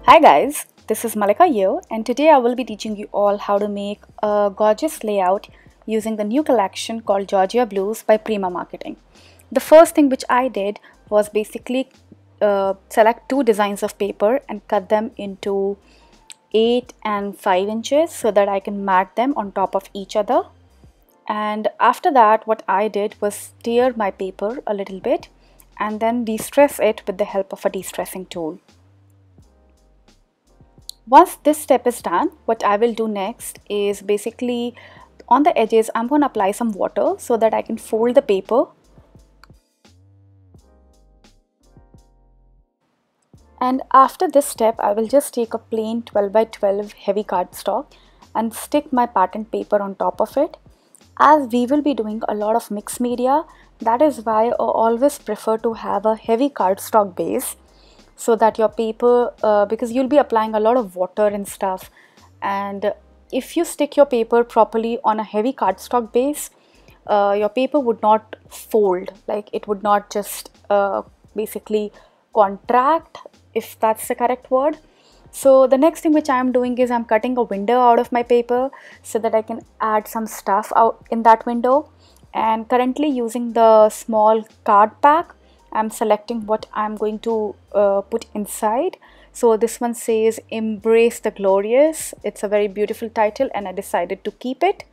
Hi guys, this is Mallika here, and today I will be teaching you all how to make a gorgeous layout using the new collection called Georgia Blues by Prima Marketing. The first thing which I did was basically select two designs of paper and cut them into 8 and 5 inches so that I can mat them on top of each other. And after that, what I did was tear my paper a little bit and then de-stress it with the help of a de-stressing tool. Once this step is done, what I will do next is basically on the edges I'm going to apply some water so that I can fold the paper. And after this step, I will just take a plain 12 by 12 heavy cardstock and stick my pattern paper on top of it. As we will be doing a lot of mixed media, that is why I always prefer to have a heavy cardstock base, so that your paper, because you'll be applying a lot of water and stuff, and if you stick your paper properly on a heavy cardstock base, your paper would not fold, like it would not just basically contract, if that's the correct word. So the next thing which I'm doing is I'm cutting a window out of my paper so that I can add some stuff out in that window. And currently using the small card pack, I'm selecting what I'm going to put inside. So this one says Embrace the Glorious. It's a very beautiful title and I decided to keep it.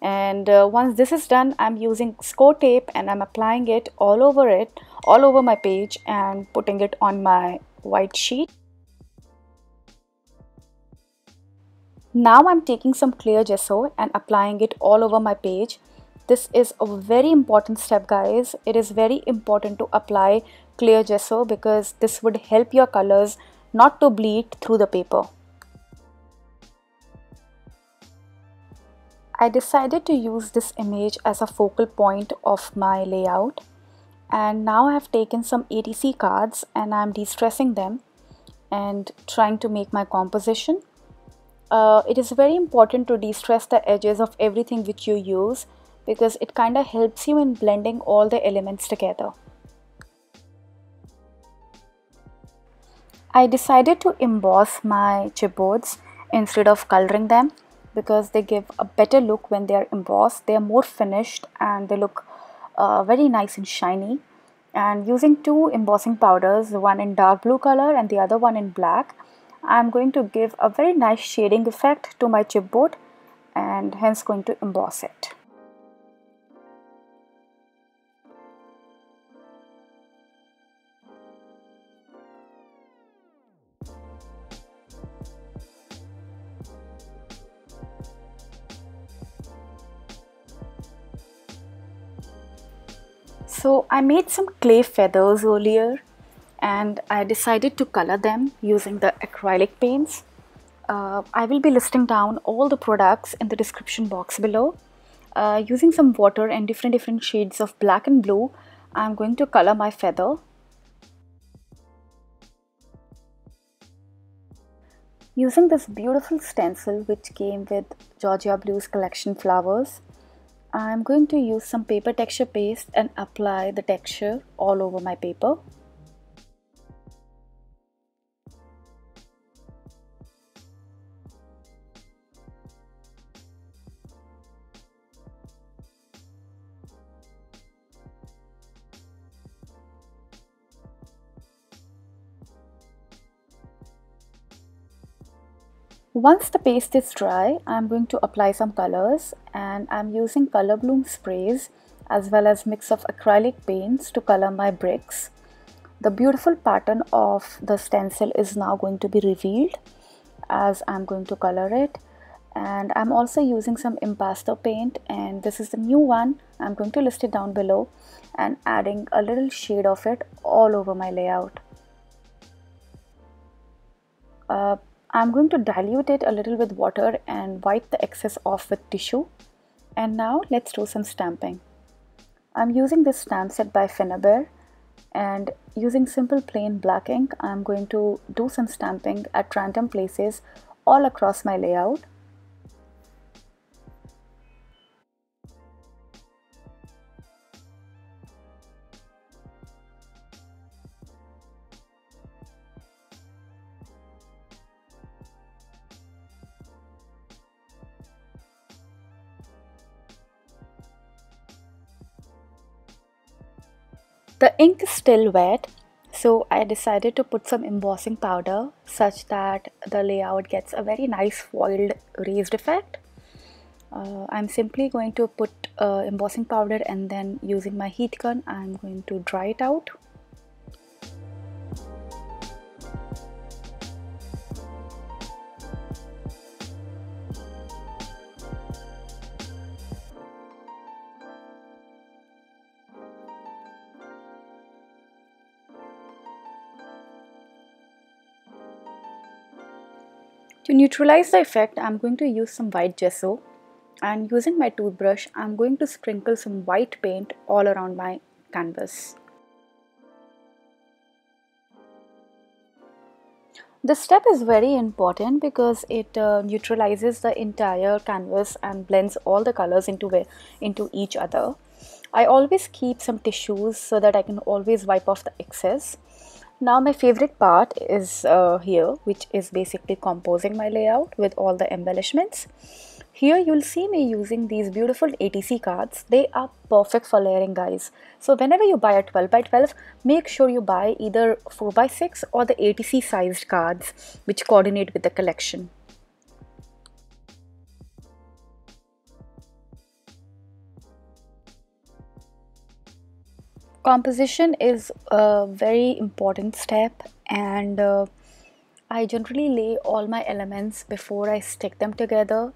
And once this is done, I'm using score tape and I'm applying it, all over my page, and putting it on my white sheet. Now I'm taking some clear gesso and applying it all over my page. This is a very important step, guys. It is very important to apply clear gesso because this would help your colors not to bleed through the paper. I decided to use this image as a focal point of my layout, and now I have taken some ATC cards and I'm de-stressing them and trying to make my composition. It is very important to de-stress the edges of everything which you use because it kind of helps you in blending all the elements together. I decided to emboss my chipboards instead of coloring them because they give a better look when they are embossed. They are more finished and they look very nice and shiny. And using two embossing powders, one in dark blue color and the other one in black, I'm going to give a very nice shading effect to my chipboard and hence going to emboss it. So I made some clay feathers earlier and I decided to color them using the acrylic paints. I will be listing down all the products in the description box below. Using some water and different shades of black and blue, I'm going to color my feather. Using this beautiful stencil which came with Georgia Blues collection flowers, I'm going to use some paper texture paste and apply the texture all over my paper. Once the paste is dry, I'm going to apply some colors, and I'm using color bloom sprays as well as mix of acrylic paints to color my bricks. The beautiful pattern of the stencil is now going to be revealed as I'm going to color it. And I'm also using some impasto paint, and this is the new one. I'm going to list it down below and adding a little shade of it all over my layout. I'm going to dilute it a little with water and wipe the excess off with tissue. And now let's do some stamping. I'm using this stamp set by Finnabair, and using simple plain black ink, I'm going to do some stamping at random places all across my layout. The ink is still wet, so I decided to put some embossing powder such that the layout gets a very nice foiled raised effect. I'm simply going to put embossing powder, and then using my heat gun I'm going to dry it out. To neutralize the effect, I'm going to use some white gesso, and using my toothbrush I'm going to sprinkle some white paint all around my canvas. This step is very important because it neutralizes the entire canvas and blends all the colors into each other. I always keep some tissues so that I can always wipe off the excess. Now my favorite part is here, which is basically composing my layout with all the embellishments. Here you'll see me using these beautiful ATC cards. They are perfect for layering, guys. So whenever you buy a 12 by 12, make sure you buy either 4 by 6 or the ATC sized cards which coordinate with the collection. Composition is a very important step, and I generally lay all my elements before I stick them together.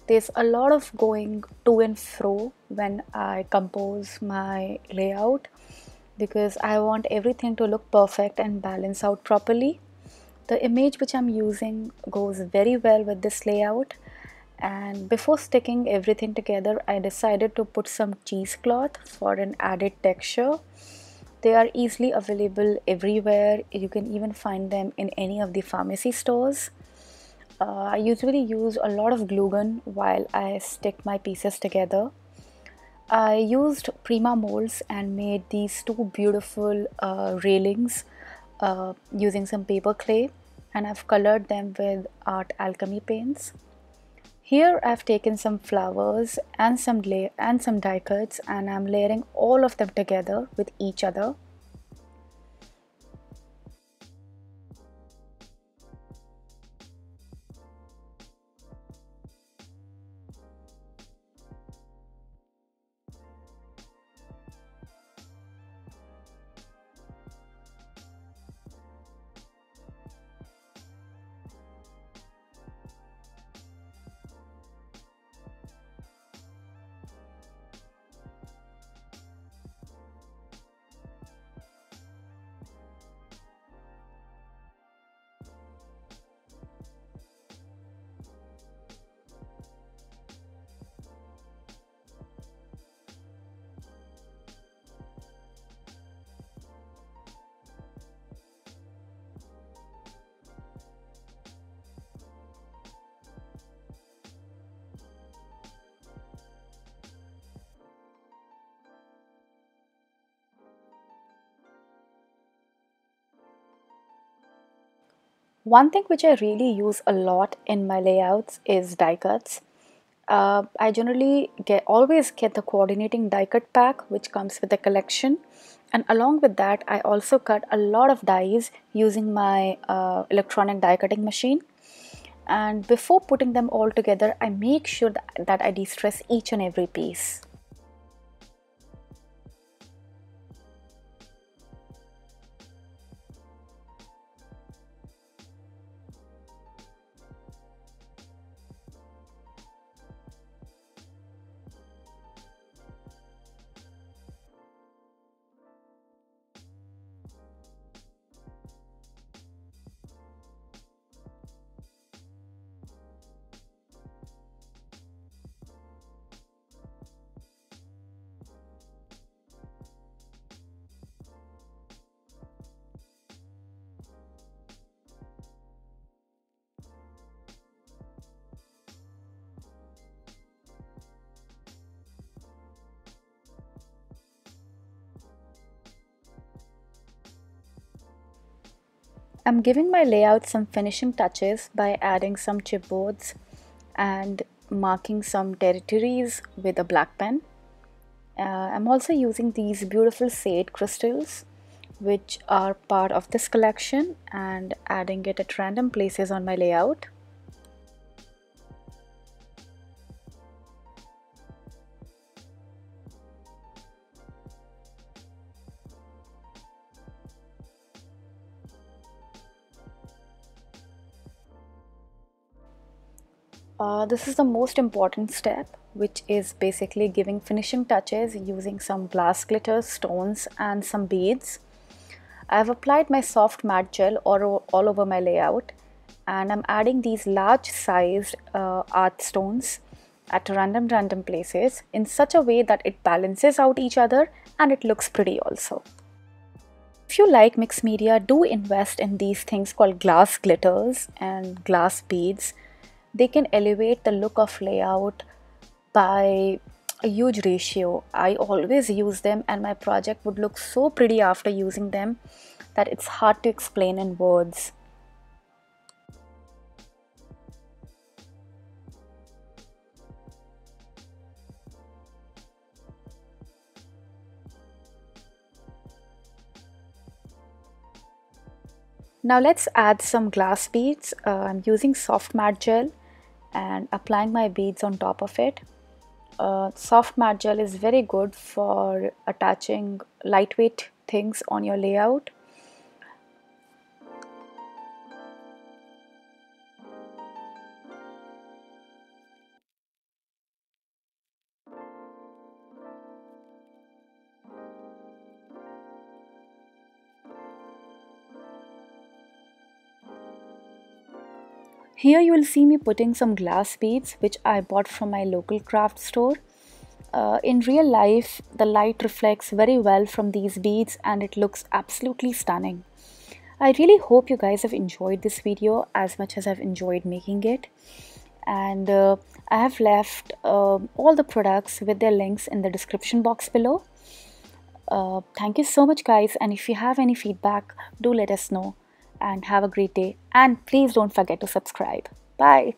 There's a lot of going to and fro when I compose my layout because I want everything to look perfect and balance out properly. The image which I'm using goes very well with this layout, and before sticking everything together I decided to put some cheesecloth for an added texture. They are easily available everywhere. You can even find them in any of the pharmacy stores. I usually use a lot of glue gun while I stick my pieces together. I used Prima molds and made these two beautiful railings using some paper clay, and I've colored them with art alchemy paints. Here I've taken some flowers and some die cuts, and I'm layering all of them together with each other. One thing which I really use a lot in my layouts is die cuts. I generally always get the coordinating die cut pack which comes with the collection, and along with that I also cut a lot of dies using my electronic die cutting machine. And before putting them all together I make sure that I de-stress each and every piece. I'm giving my layout some finishing touches by adding some chipboards and marking some territories with a black pen. I'm also using these beautiful sage crystals which are part of this collection and adding it at random places on my layout. This is the most important step, which is basically giving finishing touches using some glass glitter, stones and some beads. I have applied my soft matte gel all over my layout, and I'm adding these large sized art stones at random places in such a way that it balances out each other and it looks pretty also. If you like mixed media, do invest in these things called glass glitters and glass beads. They can elevate the look of layout by a huge ratio. I always use them and my project would look so pretty after using them that it's hard to explain in words. Now let's add some glass beads. I'm using soft matte gel and applying my beads on top of it. Soft matte gel is very good for attaching lightweight things on your layout. Here you will see me putting some glass beads which I bought from my local craft store. In real life, the light reflects very well from these beads and it looks absolutely stunning. I really hope you guys have enjoyed this video as much as I've enjoyed making it. And I have left all the products with their links in the description box below. Thank you so much guys, and if you have any feedback, do let us know, and have a great day, and please don't forget to subscribe. Bye.